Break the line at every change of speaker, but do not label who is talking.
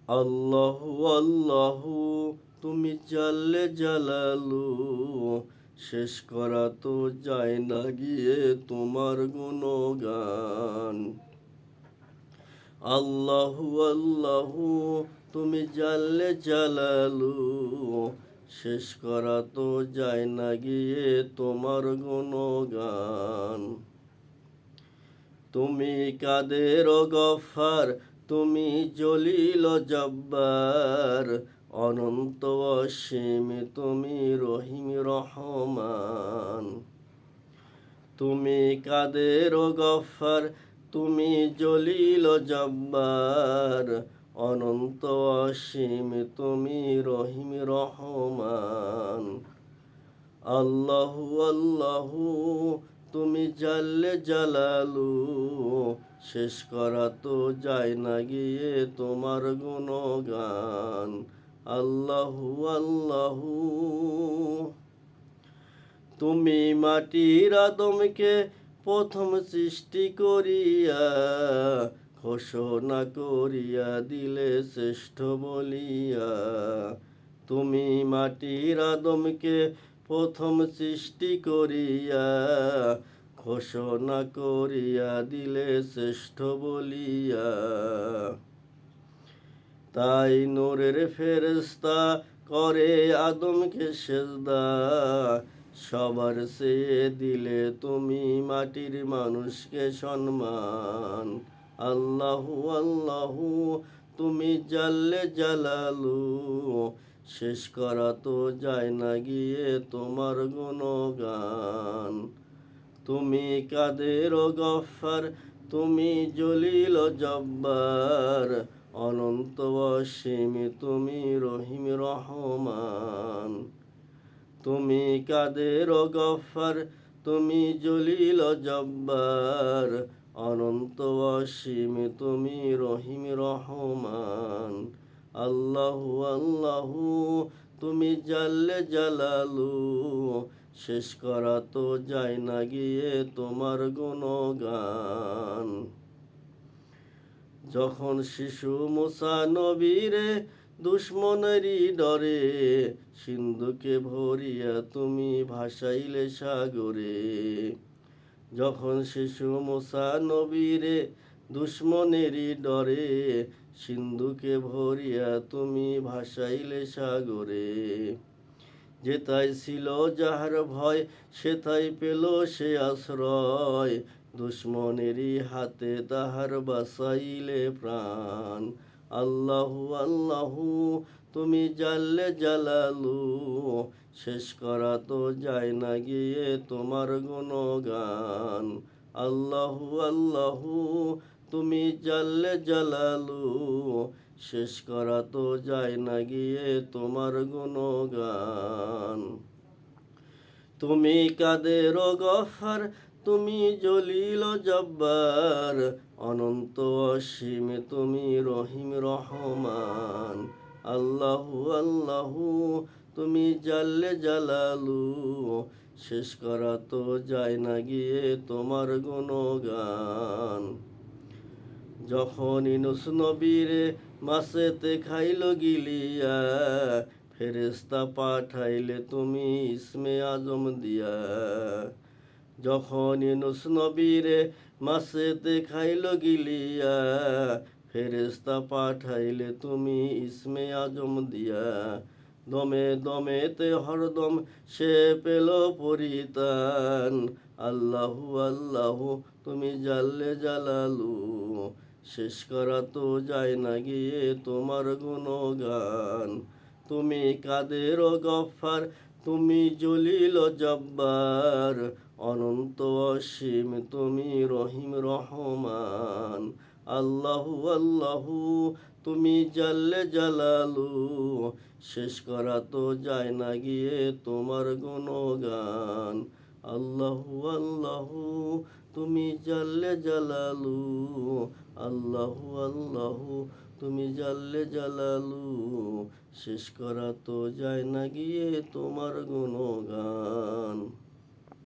আল্লাহু আল্লাহু তুমি জাল্লে জালালু, শেষ করা তো যায় না গিয়ে তোমার গুণগান। আল্লাহু আল্লাহু তুমি জাল্লে জালালু, শেষ করা তো যায় না গিয়ে তোমার গুণগান। তুমি কাদের গফফার, তুমি জলিল জব্বার, অনন্ত অসীম তুমি রহিম রহমান। তুমি কাদের গফফার, তুমি জলিল জব্বার, অনন্ত অসীম তুমি রহিম রহমান। আল্লাহু আল্লাহু তুমি জাল্লে জালালু, শেষ করা তো যায় না গিয়ে তোমার গুণগান। আল্লাহু আল্লাহু তুমি মাটির আদমকে প্রথম সৃষ্টি করিয়া, ঘোষণা করিয়া দিলে শ্রেষ্ঠ বলিয়া। তুমি মাটির আদমকে প্রথম সৃষ্টি করিয়া, ঘোষণা করিয়া দিলে শ্রেষ্ঠ বলিয়া। তাই নূরের ফেরেশতা করে আদমকে সেজদা, সবার চেয়ে দিলে তুমি মাটির মানুষকে সম্মান। আল্লাহু আল্লাহু তুমি জাল্লে জালালু, শেষ করা তো যায় না গিয়ে তোমার গুণগান। তুমি কাদের গফফার, তুমি জলিল জব্বার, অনন্ত অসীম তুমি রহিম রহমান। তুমি কাদের গফফার, তুমি জলিল জব্বার, অনন্ত অসীম তুমি রহিম রহমান। আল্লাহু আল্লাহু তুমি জাল্লে জালালু, শেষ করা তো যায় না গিয়ে তোমার গুণগান। যখন শিশু মুসা নবীরে দুশ্মনেরই ডরে, সিন্ধুকে ভরিয়া তুমি ভাসাইলে সাগরে। যখন শিশু মুসা নবীরে দুশ্মনেরই ডরে, সিন্ধুকে ভরিয়া তুমি ভাসাইলে সাগরে। যেথায় ছিল যাহার ভয়, সেথায় পেল সে আশ্রয়, দুশ্মনেরই হাতে তাহার বাঁচাইলে প্রাণ। আল্লাহু আল্লাহু তুমি জাল্লে জালালু, শেষ করা তো যায় না গিয়ে তোমার গুণগান। আল্লাহু আল্লাহু তুমি জাল্লে জালালু, শেষ করা তো যায় না গিয়ে তোমার গুণগান। তুমি কাদের গফফার, তুমি জলিল জব্বার, অনন্ত অসীম তুমি রহিম রহমান। আল্লাহু আল্লাহু তুমি জাল্লে জালালু, শেষ করা তো যায় না গিয়ে তোমার গুণগান। যখন ইউনূস নবীরে মাছেতে খাইল গিলিয়া, ফেরেশতা পাঠাইলে তুমি ইসমে আজম দিয়া। যখন ইউনূস নবীরে মাছেতে খাইল গিলিয়া, ফেরেশতা পাঠাইলে তুমি ইসমে আজম দিয়া। দমে দমেতে হরদম সে পেল পরিত্রাণ। আল্লাহু আল্লাহু তুমি জাল্লে জালালু, শেষ করা তো যায় না গিয়ে তোমার গুণগান। তুমি কাদের গফফার, তুমি জলিল জব্বার, অনন্ত অসীম তুমি রহিম রহমান। আল্লাহু আল্লাহু তুমি জাল্লে জালালু, শেষ করা তো যায় না গিয়ে তোমার গুণগান। আল্লাহু আল্লাহু তুমি জাল্লে জালালু, আল্লাহু আল্লাহু তুমি জাল্লে জালালু, শেষ করা তো যায় না গিয়ে তোমার গুণগান।